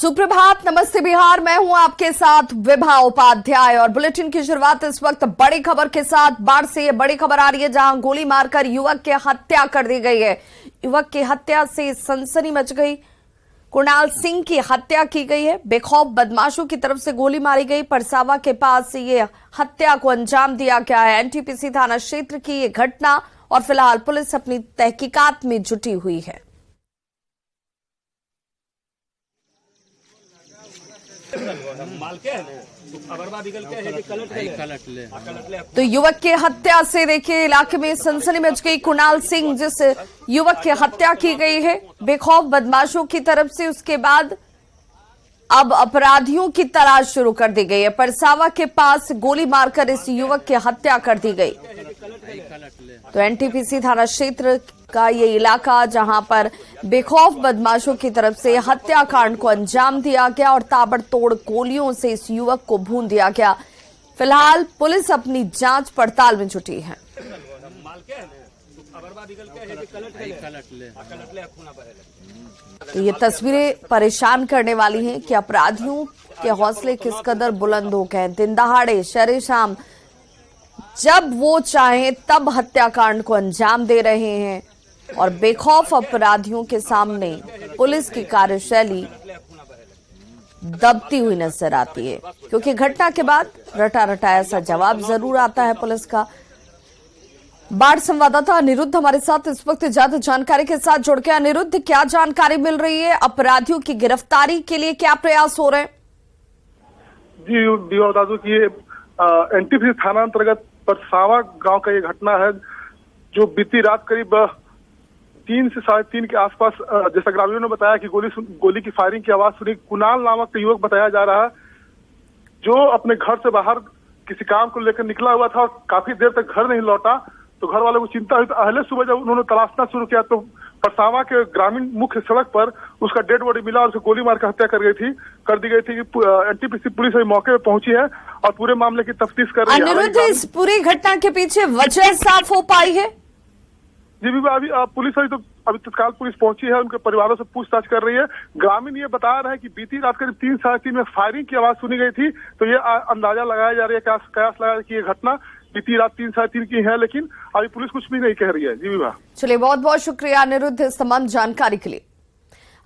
सुप्रभात, नमस्ते बिहार। मैं हूं आपके साथ विभा उपाध्याय और बुलेटिन की शुरुआत इस वक्त बड़ी खबर के साथ। बाढ़ से ये बड़ी खबर आ रही है जहां गोली मारकर युवक की हत्या कर दी गई है। युवक की हत्या से सनसनी मच गई। कुणाल सिंह की हत्या की गई है। बेखौफ बदमाशों की तरफ से गोली मारी गई। परसावा के पास ये हत्या को अंजाम दिया गया है। एनटीपीसी थाना क्षेत्र की ये घटना और फिलहाल पुलिस अपनी तहकीकात में जुटी हुई है। तो युवक की हत्या से देखिए इलाके में सनसनी मच गई। कुणाल सिंह जिस युवक की हत्या की गई है बेखौफ बदमाशों की तरफ से, उसके बाद अब अपराधियों की तलाश शुरू कर दी गई है। परसावा के पास गोली मारकर इस युवक की हत्या कर दी गई। तो एनटीपीसी थाना क्षेत्र का ये इलाका जहां पर बेखौफ बदमाशों की तरफ से हत्याकांड को अंजाम दिया गया और ताबड़तोड़ गोलियों से इस युवक को भून दिया गया। फिलहाल पुलिस अपनी जांच पड़ताल में जुटी है। तो ये तस्वीरें परेशान करने वाली हैं कि अपराधियों के हौसले किस कदर बुलंद हो गए। दिन दहाड़े शरे शाम जब वो चाहे तब हत्याकांड को अंजाम दे रहे हैं और बेखौफ अपराधियों के सामने पुलिस की कार्यशैली दबती हुई नजर आती है, क्योंकि घटना के बाद रटा रटाया सा जवाब जरूर आता है पुलिस का। बाढ़ संवाददाता अनिरुद्ध हमारे साथ इस वक्त ज्यादा जानकारी के साथ जुड़ गया। अनिरुद्ध, क्या जानकारी मिल रही है? अपराधियों की गिरफ्तारी के लिए क्या प्रयास हो रहे हैं? जी दादू की एनटीपीसी थाना अंतर्गत परसावा गांव का ये घटना है जो बीती रात करीब 3 से 3:30 के आसपास, जैसा ग्रामीणों ने बताया कि गोली की फायरिंग की आवाज सुनी। कुणाल नामक युवक बताया जा रहा है जो अपने घर से बाहर किसी काम को लेकर निकला हुआ था और काफी देर तक घर नहीं लौटा। तो घर वालों को चिंता हुई, तो अहले सुबह जब उन्होंने तलाशना शुरू किया तो परसावा के ग्रामीण मुख्य सड़क पर उसका डेड बॉडी मिला और उसे गोली मारकर हत्या कर दी गई थी। एनटीपीसी पुलिस अभी मौके पर पहुंची है और पूरे मामले की तफ्तीश कर रही है। अनिरुद्ध, इस पूरी घटना के पीछे वजह साफ हो पाई है? जी अभी पुलिस अभी तत्काल पुलिस पहुंची है, उनके परिवारों से पूछताछ कर रही है। ग्रामीण ये बता रहे हैं कि बीती रात करीब 3 साढ़े 3 में फायरिंग की आवाज सुनी गई थी। तो ये अंदाजा लगाया जा रहा है, कयास लगाया कि ये घटना बीती रात 3 साढ़े 3 की है, लेकिन अभी पुलिस कुछ भी नहीं कह रही है। जी विभा, चलिए बहुत बहुत शुक्रिया अनिरुद्ध इस तमाम जानकारी के लिए।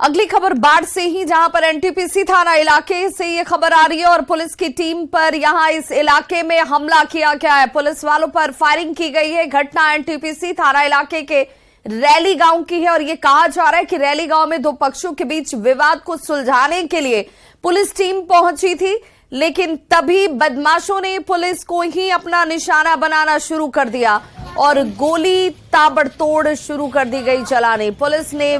अगली खबर बाढ़ से ही, जहां पर एनटीपीसी थाना इलाके से ये खबर आ रही है और पुलिस की टीम पर यहां इस इलाके में हमला किया गया है। पुलिस वालों पर फायरिंग की गई है। घटना एनटीपीसी थाना इलाके के रैली गांव की है और ये कहा जा रहा है कि रैली गांव में दो पक्षों के बीच विवाद को सुलझाने के लिए पुलिस टीम पहुंची थी, लेकिन तभी बदमाशों ने पुलिस को ही अपना निशाना बनाना शुरू कर दिया और गोली ताबड़तोड़ शुरू कर दी गई चलाने। पुलिस ने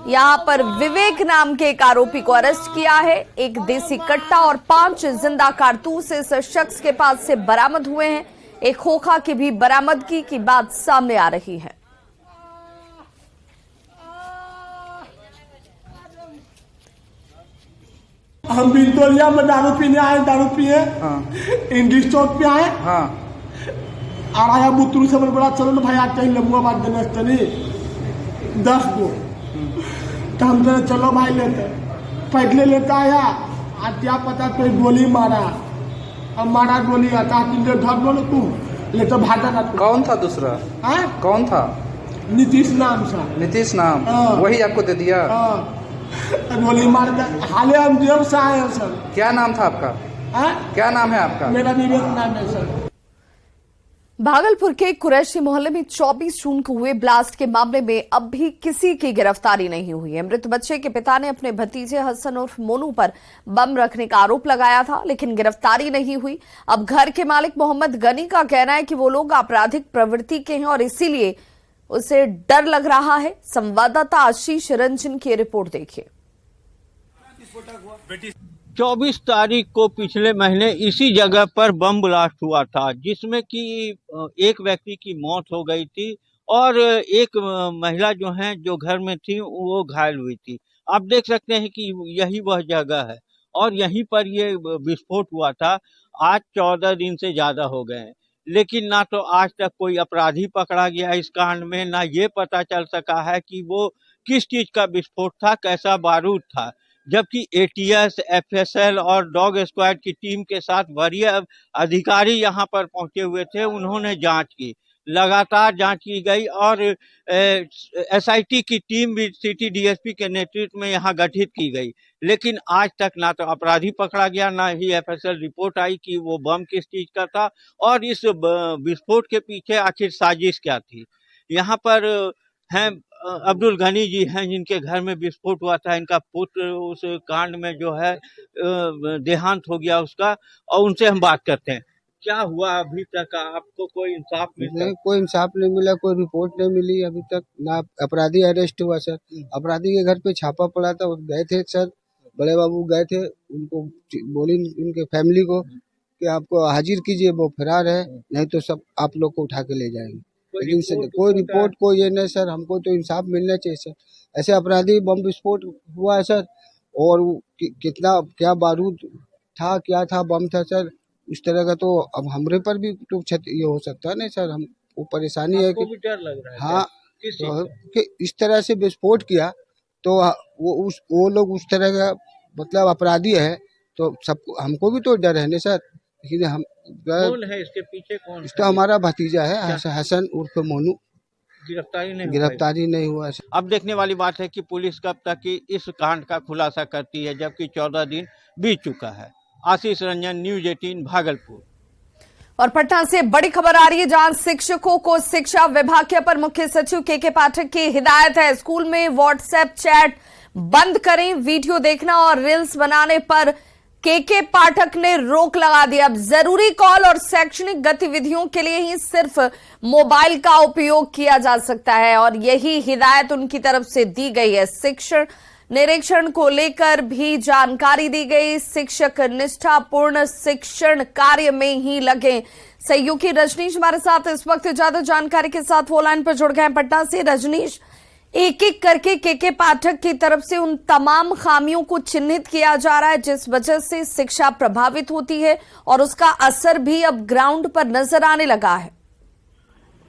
यहां पर विवेक नाम के एक आरोपी को अरेस्ट किया है। एक देसी कट्टा और 5 जिंदा कारतूस इस शख्स के पास से बरामद हुए हैं। एक खोखा की भी बरामदगी की बात सामने आ रही है। हम बिंदोलिया में दारू पीने आए, दारू पिए। इंग्लिश चौक पे आए। और आया बुतरू से बोला चलो ना भाई आज कहीं लम्बा बात देने चली 10 गो। तो हम तो चलो भाई लेते पैदले लेता आया। आज क्या पता तो गोली मारा, अब मारा गोली आता धर बोलो तू ले तो भागा ना। कौन था दूसरा? कौन था? नीतीश नाम सा। नीतीश नाम? वही आपको दे दिया? गोली मार कर हाले हम जेल से आए हैं सर। क्या नाम था आपका? क्या नाम है आपका? मेरा विवेक नाम है सर। भागलपुर के कुरैशी मोहल्ले में 24 जून को हुए ब्लास्ट के मामले में अब भी किसी की गिरफ्तारी नहीं हुई है। मृत बच्चे के पिता ने अपने भतीजे हसन उर्फ मोनू पर बम रखने का आरोप लगाया था, लेकिन गिरफ्तारी नहीं हुई। अब घर के मालिक मोहम्मद गनी का कहना है कि वो लोग आपराधिक प्रवृत्ति के हैं और इसीलिए उसे डर लग रहा है। संवाददाता आशीष रंजन की रिपोर्ट देखिए। 24 तारीख को पिछले महीने इसी जगह पर बम ब्लास्ट हुआ था, जिसमें कि एक व्यक्ति की मौत हो गई थी और एक महिला जो है जो घर में थी वो घायल हुई थी। आप देख सकते हैं कि यही वह जगह है और यहीं पर ये विस्फोट हुआ था। आज 14 दिन से ज्यादा हो गए हैं, लेकिन ना तो आज तक कोई अपराधी पकड़ा गया इस कांड में, ना ये पता चल सका है कि वो किस चीज का विस्फोट था, कैसा बारूद था। जबकि एटीएस, एफएसएल और डॉग स्क्वाड की टीम के साथ वरीय अधिकारी यहां पर पहुंचे हुए थे। उन्होंने जांच की, लगातार जांच की गई और एसआईटी की टीम भी सिटी डीएसपी के नेतृत्व में यहां गठित की गई। लेकिन आज तक ना तो अपराधी पकड़ा गया, ना ही एफएसएल रिपोर्ट आई कि वो बम किस चीज का था और इस विस्फोट के पीछे आखिर साजिश क्या थी। यहाँ पर हैं अब्दुल गनी जी हैं, जिनके घर में विस्फोट हुआ था। इनका पुत्र उस कांड में जो है देहांत हो गया उसका, और उनसे हम बात करते हैं। क्या हुआ अभी तक? आपको कोई इंसाफ मिला? नहीं, कोई इंसाफ नहीं मिला, कोई रिपोर्ट नहीं मिली अभी तक। ना अपराधी अरेस्ट हुआ सर। अपराधी के घर पे छापा पड़ा था, गए थे सर, बड़े बाबू गए थे, उनको बोली उनके फैमिली को कि आपको हाजिर कीजिए, वो फरार है, नहीं तो सब आप लोग को उठा के ले जाएंगे। लेकिन कोई रिपोर्ट कोई ये नहीं सर। हमको तो इंसाफ मिलना चाहिए सर। ऐसे अपराधी बम विस्फोट हुआ है सर, और कितना क्या बारूद था, क्या था, बम था सर, उस तरह का तो अब हमरे पर भी तो ये हो सकता है नहीं सर। हम वो परेशानी है कि डर लग रहा है। हाँ, तो कि इस तरह से विस्फोट किया तो वो लोग उस तरह का मतलब अपराधी है, तो सबको हमको भी तो डर है नहीं सर। लेकिन हम कौन है इसके पीछे? कौन? इसका हमारा भतीजा है हसन उर्फ मोनू। गिरफ्तारी नहीं हुआ सर। अब देखने वाली बात है कि पुलिस कब तक इस कांड का खुलासा करती है, जबकि 14 दिन बीत चुका है। आशीष रंजन, न्यूज 18 भागलपुर। और पटना से बड़ी खबर आ रही है, जहां शिक्षकों को शिक्षा विभाग के अपर मुख्य सचिव के पाठक की हिदायत है। स्कूल में व्हाट्सएप चैट बंद करें, वीडियो देखना और रील्स बनाने पर के पाठक ने रोक लगा दी। अब जरूरी कॉल और शैक्षणिक गतिविधियों के लिए ही सिर्फ मोबाइल का उपयोग किया जा सकता है, और यही हिदायत उनकी तरफ से दी गई है। शिक्षण निरीक्षण को लेकर भी जानकारी दी गई। शिक्षक निष्ठापूर्ण शिक्षण कार्य में ही लगे। सहयोगी रजनीश हमारे साथ इस वक्त ज्यादा जानकारी के साथ फोन लाइन पर जुड़ गए हैं पटना से। रजनीश, एक एक करके के पाठक की तरफ से उन तमाम खामियों को चिन्हित किया जा रहा है जिस वजह से शिक्षा प्रभावित होती है, और उसका असर भी अब ग्राउंड पर नजर आने लगा है।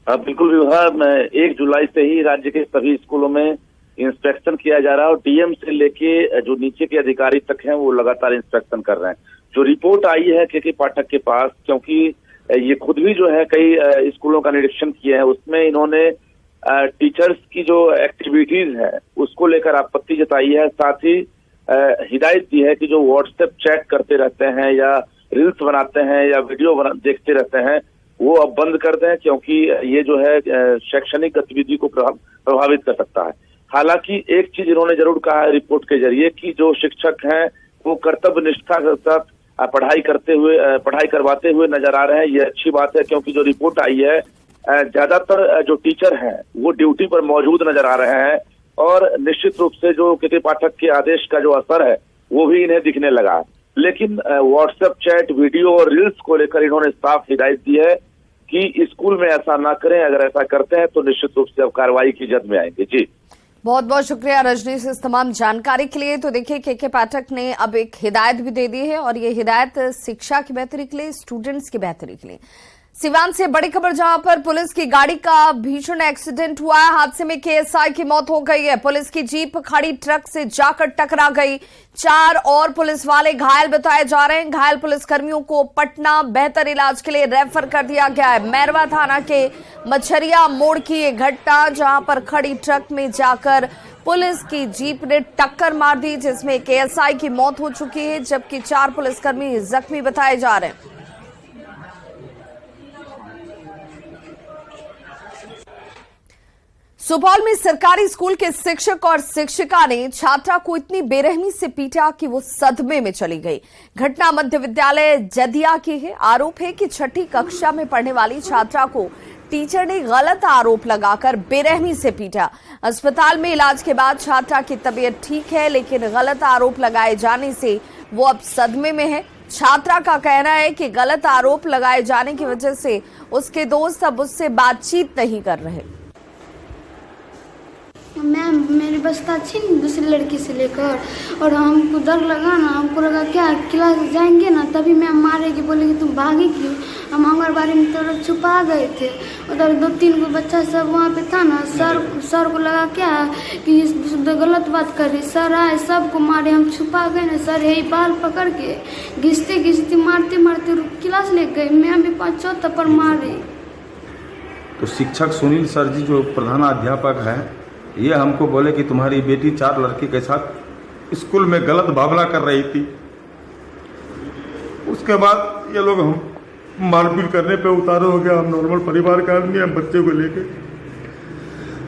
बिल्कुल विभाग 1 जुलाई से ही राज्य के सभी स्कूलों में इंस्पेक्शन किया जा रहा है, और डीएम से लेके जो नीचे के अधिकारी तक हैं वो लगातार इंस्पेक्शन कर रहे हैं। जो रिपोर्ट आई है के पाठक के पास, क्योंकि ये खुद भी जो है कई स्कूलों का निरीक्षण किए हैं, उसमें इन्होंने टीचर्स की जो एक्टिविटीज है उसको लेकर आपत्ति जताई है। साथ ही हिदायत दी है कि जो व्हाट्सएप चैट करते रहते हैं या रील्स बनाते हैं या वीडियो देखते रहते हैं वो अब बंद कर दें, क्योंकि ये जो है शैक्षणिक गतिविधि को प्रभावित कर सकता है। हालांकि एक चीज इन्होंने जरूर कहा है रिपोर्ट के जरिए कि जो शिक्षक हैं वो कर्तव्य निष्ठा के साथ पढ़ाई करवाते हुए नजर आ रहे हैं। ये अच्छी बात है, क्योंकि जो रिपोर्ट आई है ज्यादातर जो टीचर हैं वो ड्यूटी पर मौजूद नजर आ रहे हैं, और निश्चित रूप से जो के पाठक के आदेश का जो असर है वो भी इन्हें दिखने लगा है। लेकिन व्हाट्सएप चैट, वीडियो और रील्स को लेकर इन्होंने साफ हिदायत दी है कि स्कूल में ऐसा ना करें। अगर ऐसा करते हैं तो निश्चित रूप से अब कार्रवाई की जद में आएंगे। जी, बहुत बहुत शुक्रिया रजनीश इस तमाम जानकारी के लिए। तो देखिए के पाठक ने अब एक हिदायत भी दे दी है, और ये हिदायत शिक्षा की बेहतरी के लिए, स्टूडेंट्स की बेहतरी के लिए। सिवान से बड़ी खबर, जहां पर पुलिस की गाड़ी का भीषण एक्सीडेंट हुआ है। हादसे में केएसआई की मौत हो गई है। पुलिस की जीप खड़ी ट्रक से जाकर टकरा गई। 4 और पुलिस वाले घायल बताए जा रहे हैं। घायल पुलिसकर्मियों को पटना बेहतर इलाज के लिए रेफर कर दिया गया है। मैरवा थाना के मछरिया मोड़ की ये घटना, जहां पर खड़ी ट्रक में जाकर पुलिस की जीप ने टक्कर मार दी, जिसमें केएसआई की मौत हो चुकी है, जबकि 4 पुलिसकर्मी जख्मी बताए जा रहे हैं। सुपौल में सरकारी स्कूल के शिक्षक और शिक्षिका ने छात्रा को इतनी बेरहमी से पीटा कि वो सदमे में चली गई। घटना मध्य विद्यालय जदिया की है। आरोप है कि 6ठी कक्षा में पढ़ने वाली छात्रा को टीचर ने गलत आरोप लगाकर बेरहमी से पीटा। अस्पताल में इलाज के बाद छात्रा की तबीयत ठीक है, लेकिन गलत आरोप लगाए जाने से वो अब सदमे में है। छात्रा का कहना है कि गलत आरोप लगाए जाने की वजह से उसके दोस्त अब उससे बातचीत नहीं कर रहे। मैम मेरी बस्ता छीन दूसरी लड़की से लेकर, और हमको डर लगा ना, हमको लगा क्या क्लास जाएंगे ना तभी मैम मारेगी, बोलेगी तुम भागी क्यों। हम आंगनबाड़ी में तो छुपा गए थे, उधर 2-3 को बच्चा सब वहाँ पे था ना, सर को लगा क्या कि गलत बात कर रही, सर आए सबको मारे, हम छुपा गए ना, सर यही बाल पकड़ के घिसते मारते क्लास ले गए, मैम भी 5-6 थप्पड़ मारे। तो शिक्षक सुनील सर जी जो प्रधानाध्यापक हैं, ये हमको बोले कि तुम्हारी बेटी 4 लड़के के साथ स्कूल में गलत भावना कर रही थी। उसके बाद ये लोग हम मारपीट करने पे उतारू हो गया। हम नॉर्मल परिवार का आदमी, हम बच्चे को लेके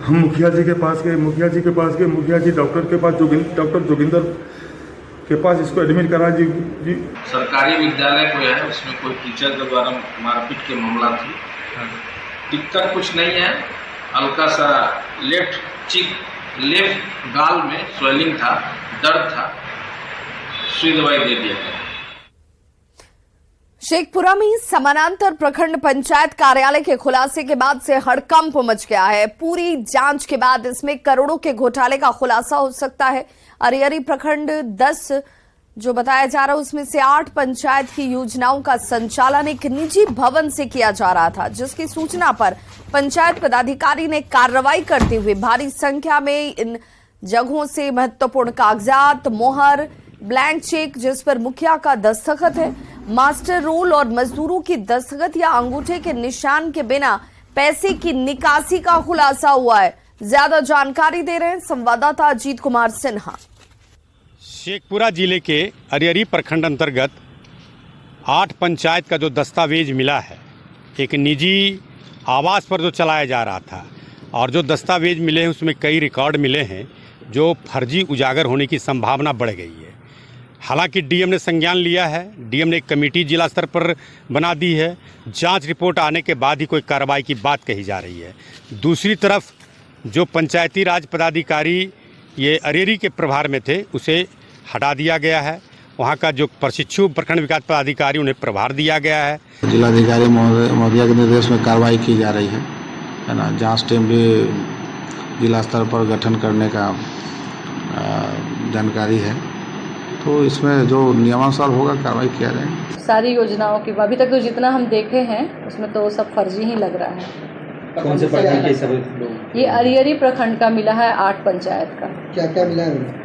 हम मुखिया जी के पास गए, मुखिया जी डॉक्टर के पास, डॉक्टर जोगिंदर के पास इसको एडमिट करा जी। सरकारी विद्यालय कोई है, उसमें कोई टीचर के द्वारा मारपीट के मामला थी। दिक्कत कुछ नहीं है, हल्का सा लेफ्ट गाल में स्वेलिंग था, दर्द था, सुई दवाई दे दिया गया। शेखपुरा में समानांतर प्रखंड पंचायत कार्यालय के खुलासे के बाद से हड़कंप मच गया है। पूरी जांच के बाद इसमें करोड़ों के घोटाले का खुलासा हो सकता है। अरियरी प्रखंड 10 जो बताया जा रहा है, उसमें से 8 पंचायत की योजनाओं का संचालन एक निजी भवन से किया जा रहा था, जिसकी सूचना पर पंचायत पदाधिकारी ने कार्रवाई करते हुए भारी संख्या में इन जगहों से महत्वपूर्ण कागजात, मोहर, ब्लैंक चेक जिस पर मुखिया का दस्तखत है, मास्टर रोल और मजदूरों की दस्तखत या अंगूठे के निशान के बिना पैसे की निकासी का खुलासा हुआ है। ज्यादा जानकारी दे रहे हैं संवाददाता अजीत कुमार सिन्हा। शेखपुरा जिले के अरियरी प्रखंड अंतर्गत 8 पंचायत का जो दस्तावेज मिला है, एक निजी आवास पर जो चलाया जा रहा था, और जो दस्तावेज मिले हैं उसमें कई रिकॉर्ड मिले हैं जो फर्जी उजागर होने की संभावना बढ़ गई है। हालांकि डीएम ने संज्ञान लिया है, डीएम ने एक कमेटी जिला स्तर पर बना दी है। जांच रिपोर्ट आने के बाद ही कोई कार्रवाई की बात कही जा रही है। दूसरी तरफ जो पंचायती राज पदाधिकारी ये अरियरी के प्रभार में थे, उसे हटा दिया गया है। वहाँ का जो प्रशिक्षु प्रखंड विकास पदाधिकारी, उन्हें प्रभार दिया गया है। जिलाधिकारी महोदय के निर्देश में कार्रवाई की जा रही है ना। जांच टीम भी जिला स्तर पर गठन करने का जानकारी है, तो इसमें जो नियमानुसार होगा कार्रवाई किया जाएगा। सारी योजनाओं की अभी तक तो जितना हम देखे हैं उसमें तो सब फर्जी ही लग रहा है। कौन से प्रखंड के सब? ये अरियरी प्रखंड का मिला है 8 पंचायत का। क्या क्या मिला है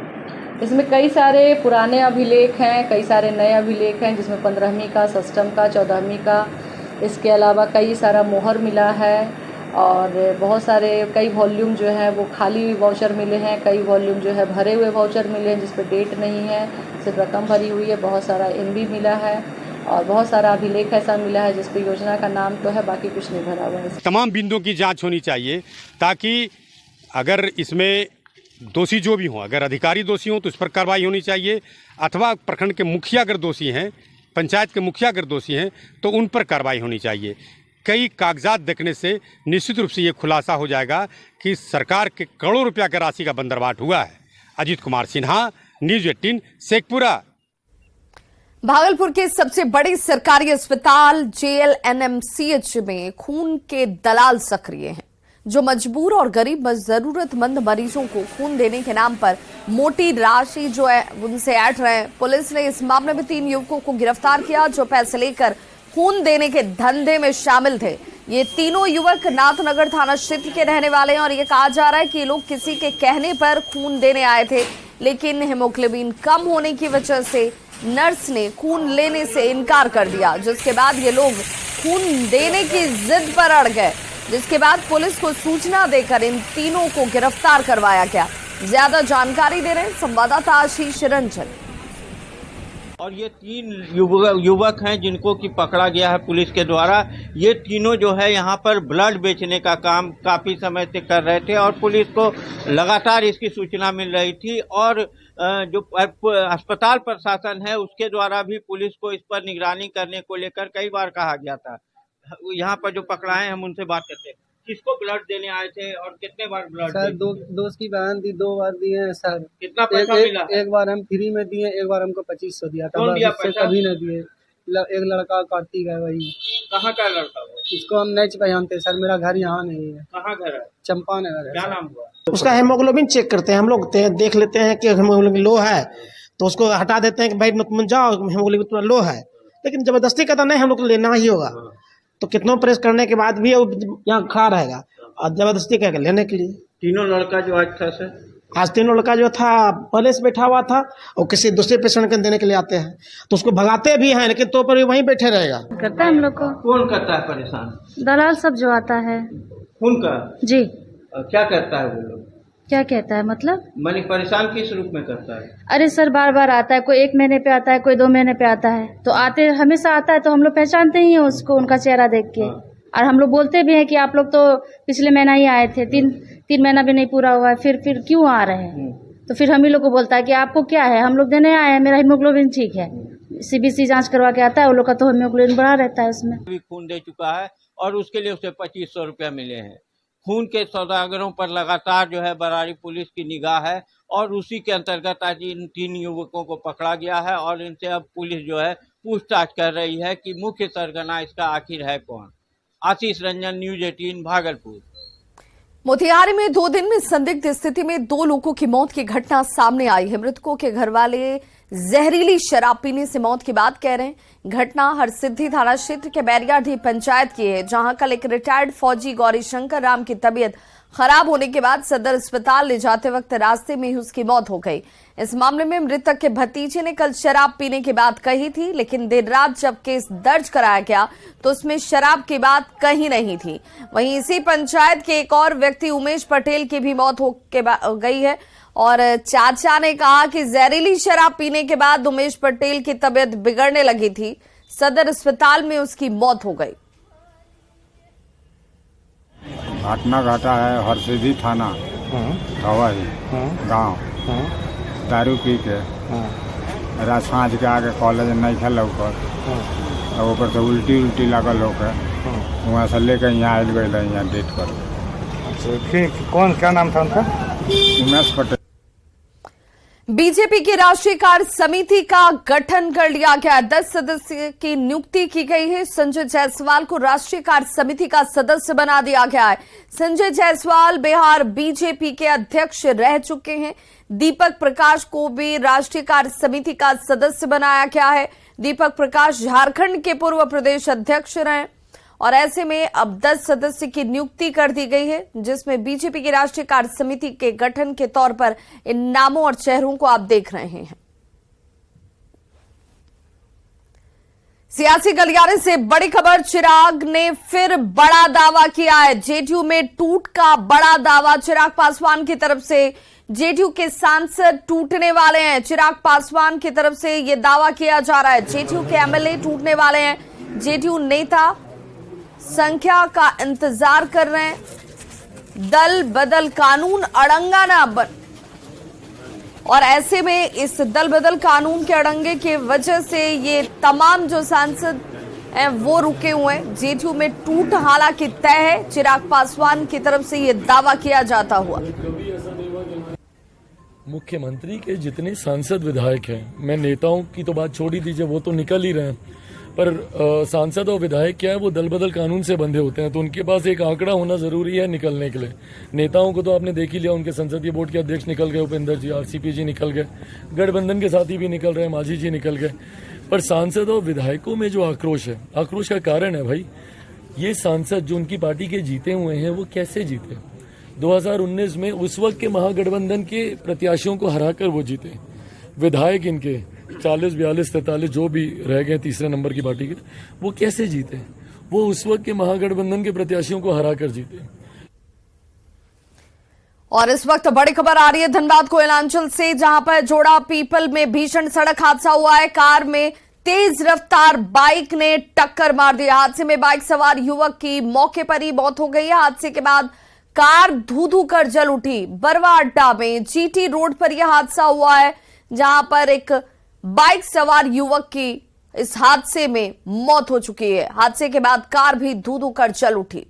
इसमें? कई सारे पुराने अभिलेख हैं, कई सारे नए अभिलेख हैं, जिसमें 15वीं का, 6वीं का, 14वीं का, इसके अलावा कई सारा मोहर मिला है, और बहुत सारे कई वॉल्यूम जो है वो खाली वाउचर मिले हैं, कई वॉल्यूम जो है भरे हुए वाउचर मिले हैं जिस पर डेट नहीं है, सिर्फ रकम भरी हुई है। बहुत सारा एमबी मिला है और बहुत सारा अभिलेख ऐसा मिला है जिस पर योजना का नाम तो है, बाकी कुछ नहीं भरा हुआ है। तमाम बिंदुओं की जांच होनी चाहिए, ताकि अगर इसमें दोषी जो भी हों, अगर अधिकारी दोषी हों तो इस पर कार्रवाई होनी चाहिए, अथवा प्रखंड के मुखिया अगर दोषी हैं, पंचायत के मुखिया अगर दोषी हैं, तो उन पर कार्रवाई होनी चाहिए। कई कागजात देखने से निश्चित रूप से ये खुलासा हो जाएगा कि सरकार के करोड़ों रुपया की राशि का बंदरबाट हुआ है। अजीत कुमार सिन्हा, न्यूज़ 18, शेखपुरा। भागलपुर के सबसे बड़े सरकारी अस्पताल JLNMCH में खून के दलाल सक्रिय हैं, जो मजबूर और गरीब जरूरतमंद मरीजों को खून देने के नाम पर मोटी राशि जो है उनसे ऐंठ रहे हैं। पुलिस ने इस मामले में 3 युवकों को गिरफ्तार किया जो पैसे लेकर खून देने के धंधे में शामिल थे। ये तीनों युवक नाथनगर थाना क्षेत्र के रहने वाले हैं और ये कहा जा रहा है कि ये लोग किसी के कहने पर खून देने आए थे, लेकिन हीमोग्लोबिन कम होने की वजह से नर्स ने खून लेने से इनकार कर दिया, जिसके बाद ये लोग खून देने की जिद पर अड़ गए, जिसके बाद पुलिस को सूचना देकर इन तीनों को गिरफ्तार करवाया गया। ज्यादा जानकारी दे रहे हैं संवाददाता आशीष रंजन। और ये 3 युवक हैं जिनको कि पकड़ा गया है पुलिस के द्वारा। ये तीनों जो है यहाँ पर ब्लड बेचने का काम काफी समय से कर रहे थे और पुलिस को लगातार इसकी सूचना मिल रही थी, और जो अस्पताल प्रशासन है उसके द्वारा भी पुलिस को इस पर निगरानी करने को लेकर कई बार कहा गया था। यहाँ पर जो पकड़ाए हम उनसे बात करते हैं। किसको ब्लड देने आए थे और कितने बार ब्लड? सर दोस्त की बहन दी, 2 बार दिए हैं सर। कितना पैसा मिला? एक बार हम फ्री में दिए, एक बार हमको 2500 दिया था, कौन दिया पैसा? कभी नहीं दिए, एक लड़का कार्तिक है वही। कहाँ का लड़का वो? इसको हम नहीं पहचानते सर, मेरा घर यहाँ नहीं है। कहाँ घर है? चंपा नगर है। क्या नाम हुआ? उसका हेमोग्लोबिन चेक करते हैं हम लोग, देख लेते हैं कि हेमोग्लोबिन लो है तो उसको हटा देते हैं कि भाई तुम जाओ, हेमोग्लोबिन तुम्हारा लो है। लेकिन जबरदस्ती कहता नहीं, हम लोग को लेना ही होगा। तो कितनों प्रेस करने के बाद भी यहाँ खड़ा रहेगा और जबरदस्ती कह लेने के लिए। तीनों लड़का जो आज था सर, आज तीनों लड़का जो था पहले से बैठा हुआ था और किसी दूसरे पेशेंट को देने के लिए आते हैं तो उसको भगाते भी हैं, लेकिन तो पर वहीं बैठे रहेगा। करता है हम लोग को। कौन करता है परेशान? दलाल सब जो आता है। खून का? जी। क्या करता है वो लोग? क्या कहता है मतलब? मानी परेशान किस रूप में करता है? अरे सर बार बार आता है, कोई 1 महीने पे आता है, कोई 2 महीने पे आता है। तो आते हमेशा आता है तो हम लोग पहचानते ही हैं उसको, उनका चेहरा देख के। और हम लोग बोलते भी हैं कि आप लोग तो पिछले महीना ही आए थे, तीन महीना भी नहीं पूरा हुआ है, फिर क्यों आ रहे हैं? तो फिर हम ही लोग को बोलता है कि आपको क्या है, हम लोग देने आए हैं, मेरा हीमोग्लोबिन ठीक है। CBC जांच करवा के आता है, वो लोग का तो हीमोग्लोबिन बढ़ा रहता है उसमें। भी खून दे चुका है और उसके लिए उसे 2500 रुपया मिले हैं। खून के सौदागरों पर लगातार जो है बरारी पुलिस की निगाह है और उसी के अंतर्गत आज इन 3 युवकों को पकड़ा गया है और इनसे अब पुलिस जो है पूछताछ कर रही है कि मुख्य सरगना इसका आखिर है कौन। आशीष रंजन, न्यूज 18 भागलपुर। मोतिहारी में 2 दिन में संदिग्ध स्थिति में 2 लोगों की मौत की घटना सामने आई है। मृतकों के घर वाले जहरीली शराब पीने से मौत की बात कह रहे हैं। घटना हरसिद्धि थाना क्षेत्र के बैरियाडीह पंचायत की है, जहां कल एक रिटायर्ड फौजी गौरी शंकर राम की तबीयत खराब होने के बाद सदर अस्पताल ले जाते वक्त रास्ते में ही उसकी मौत हो गई। इस मामले में मृतक के भतीजे ने कल शराब पीने की बात कही थी, लेकिन देर रात जब केस दर्ज कराया गया तो उसमें शराब की बात कहीं नहीं थी। वहीं इसी पंचायत के एक और व्यक्ति उमेश पटेल की भी मौत हो गई है और चाचा ने कहा कि जहरीली शराब पीने के बाद उमेश पटेल की तबीयत बिगड़ने लगी थी। सदर अस्पताल में उसकी मौत हो गई। घटना घटा है हरसिद्धि थाना कवाही गांव। दारू पी के रात सांझ के आगे कॉलेज नहीं खेल ऊपर से उल्टी लगल होकर वहाँ से लेकर यहाँ आयल गए, यहाँ डेट कर। कौन, क्या नाम था उनका? उमेश पटेल। बीजेपी की राष्ट्रीय कार्य समिति का गठन कर लिया गया। 10 सदस्य की नियुक्ति की गई है। संजय जायसवाल को राष्ट्रीय कार्य समिति का सदस्य बना दिया गया है। संजय जायसवाल बिहार बीजेपी के अध्यक्ष रह चुके हैं। दीपक प्रकाश को भी राष्ट्रीय कार्य समिति का सदस्य बनाया गया है। दीपक प्रकाश झारखंड के पूर्व प्रदेश अध्यक्ष रहे और ऐसे में अब 10 सदस्य की नियुक्ति कर दी गई है, जिसमें बीजेपी की राष्ट्रीय कार्य समिति के गठन के तौर पर इन नामों और चेहरों को आप देख रहे हैं। सियासी गलियारे से बड़ी खबर। चिराग ने फिर बड़ा दावा किया है। जेडीयू में टूट का बड़ा दावा चिराग पासवान की तरफ से। जेडीयू के सांसद टूटने वाले हैं। चिराग पासवान की तरफ से यह दावा किया जा रहा है। जेडीयू के एमएलए टूटने वाले हैं। जेडीयू नेता संख्या का इंतजार कर रहे हैं। दल बदल कानून अड़ंगा ना बन, और ऐसे में इस दल बदल कानून के अड़ंगे की वजह से ये तमाम जो सांसद हैं वो रुके हुए हैं। जेडीयू में टूट हालांकि तय है। चिराग पासवान की तरफ से ये दावा किया जाता हुआ। मुख्यमंत्री के जितने सांसद विधायक हैं, मैं नेताओं की तो बात छोड़ ही दीजिए, वो तो निकल ही रहे हैं, पर सांसद और विधायक क्या है, वो दल बदल कानून से बंधे होते हैं, तो उनके पास एक आंकड़ा होना जरूरी है निकलने के लिए। नेताओं को तो आपने देख ही लिया, उनके संसदीय बोर्ड के अध्यक्ष निकल गए, उपेंद्र जी, आरसीपी जी निकल गए, गठबंधन के साथी भी निकल रहे हैं, माझी जी निकल गए। पर सांसद और विधायकों में जो आक्रोश है, आक्रोश का कारण है भाई, ये सांसद जो उनकी पार्टी के जीते हुए हैं वो कैसे जीते? 2019 में उस वक्त के महागठबंधन के प्रत्याशियों को हराकर वो जीते। विधायक इनके 40, 42, 43 जो भी रह गए तीसरे नंबर की पार्टी के, वो कैसे जीते? वो उस वक्त के महागठबंधन के प्रत्याशियों को हराकर जीते। और इस वक्त बड़ी खबर आ रही है धनबाद कोयलांचल से, जहां पर जोड़ा पीपल में भीषण सड़क हादसा हुआ है। कार में तेज रफ्तार बाइक ने टक्कर मार दी। हादसे में बाइक सवार युवक की मौके पर ही मौत हो गई है। हादसे के बाद कार धू-धू कर जल उठी। बरवा अड्डा में जीटी रोड पर यह हादसा हुआ है, जहां पर एक बाइक सवार युवक की इस हादसे में मौत हो चुकी है। हादसे के बाद कार भी धू-धू कर जल उठी।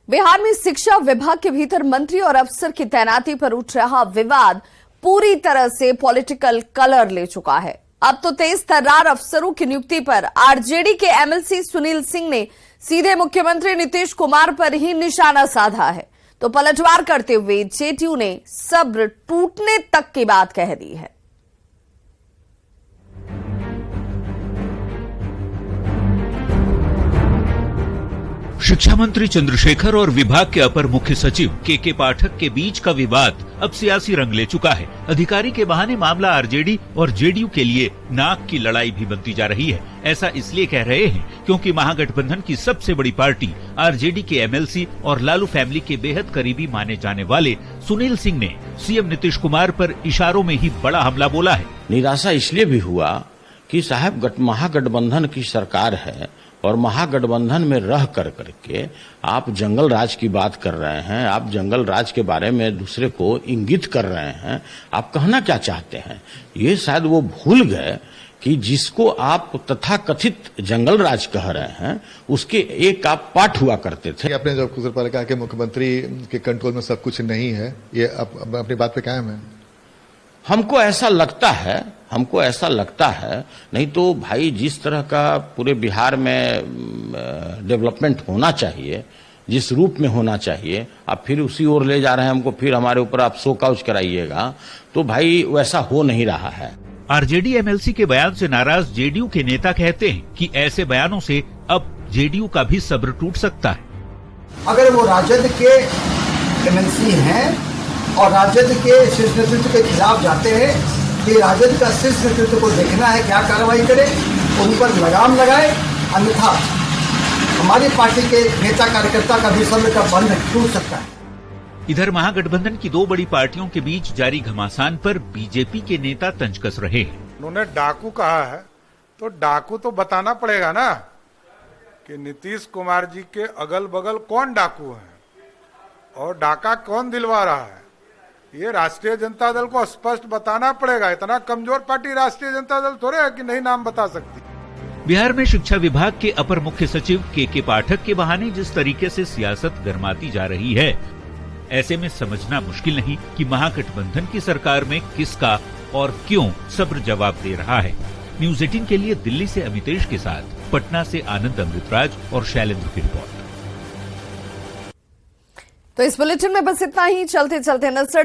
बिहार में शिक्षा विभाग के भीतर मंत्री और अफसर की तैनाती पर उठ रहा विवाद पूरी तरह से पॉलिटिकल कलर ले चुका है। अब तो तेज तर्रार अफसरों की नियुक्ति पर आरजेडी के एमएलसी सुनील सिंह ने सीधे मुख्यमंत्री नीतीश कुमार पर ही निशाना साधा है, तो पलटवार करते हुए जेडीयू ने सब्र टूटने तक की बात कह दी है। शिक्षा मंत्री चंद्रशेखर और विभाग के अपर मुख्य सचिव के पाठक के बीच का विवाद अब सियासी रंग ले चुका है। अधिकारी के बहाने मामला आरजेडी और जेडीयू के लिए नाक की लड़ाई भी बनती जा रही है। ऐसा इसलिए कह रहे हैं क्योंकि महागठबंधन की सबसे बड़ी पार्टी आरजेडी के एमएलसी और लालू फैमिली के बेहद करीबी माने जाने वाले सुनील सिंह ने सीएम नीतीश कुमार पर इशारों में ही बड़ा हमला बोला है। निराशा इसलिए भी हुआ कि साहब महागठबंधन की सरकार है और महागठबंधन में रह करके आप जंगल राज की बात कर रहे हैं, आप जंगल राज के बारे में दूसरे को इंगित कर रहे हैं। आप कहना क्या चाहते हैं? ये शायद वो भूल गए कि जिसको आप तथाकथित जंगल राज कह रहे हैं उसके एक आप पाठ हुआ करते थे। आपने जब कुछ पहले कहा कि मुख्यमंत्री के कंट्रोल में सब कुछ नहीं है, ये अपनी बात पे कायम है? हमको ऐसा लगता है, नहीं तो भाई जिस तरह का पूरे बिहार में डेवलपमेंट होना चाहिए, जिस रूप में होना चाहिए, आप फिर उसी ओर ले जा रहे हैं हमको, फिर हमारे ऊपर आप शो काउच कराइएगा, तो भाई वैसा हो नहीं रहा है। आरजेडी एमएलसी के बयान से नाराज जेडीयू के नेता कहते हैं कि ऐसे बयानों से अब जेडीयू का भी सब्र टूट सकता है। अगर वो राजद के एमएलसी हैं और राजद के शीर्ष नेतृत्व के खिलाफ जाते हैं, कि राजद का शीर्ष नेतृत्व को देखना है क्या कार्रवाई करे, उन पर लगाम लगाए, अन्यथा हमारी पार्टी के नेता कार्यकर्ता का भी सब्र का बंध टूट सकता है। इधर महागठबंधन की दो बड़ी पार्टियों के बीच जारी घमासान पर बीजेपी के नेता तंज कस रहे हैं। उन्होंने डाकू कहा है तो डाकू तो बताना पड़ेगा ना कि नीतीश कुमार जी के अगल बगल कौन डाकू है और डाका कौन दिलवा रहा है। ये राष्ट्रीय जनता दल को स्पष्ट बताना पड़ेगा। इतना कमजोर पार्टी राष्ट्रीय जनता दल थोड़े है कि नहीं नाम बता सकती। बिहार में शिक्षा विभाग के अपर मुख्य सचिव के पाठक के बहाने जिस तरीके से सियासत गरमाती जा रही है, ऐसे में समझना मुश्किल नहीं कि महागठबंधन की सरकार में किसका और क्यों सब्र जवाब दे रहा है। न्यूज 18 के लिए दिल्ली से अमितेश के साथ पटना से आनंद अमृतराज और शैलेंद्र की रिपोर्ट। तो इस बुलेटिन में बस इतना ही। चलते चलते नजर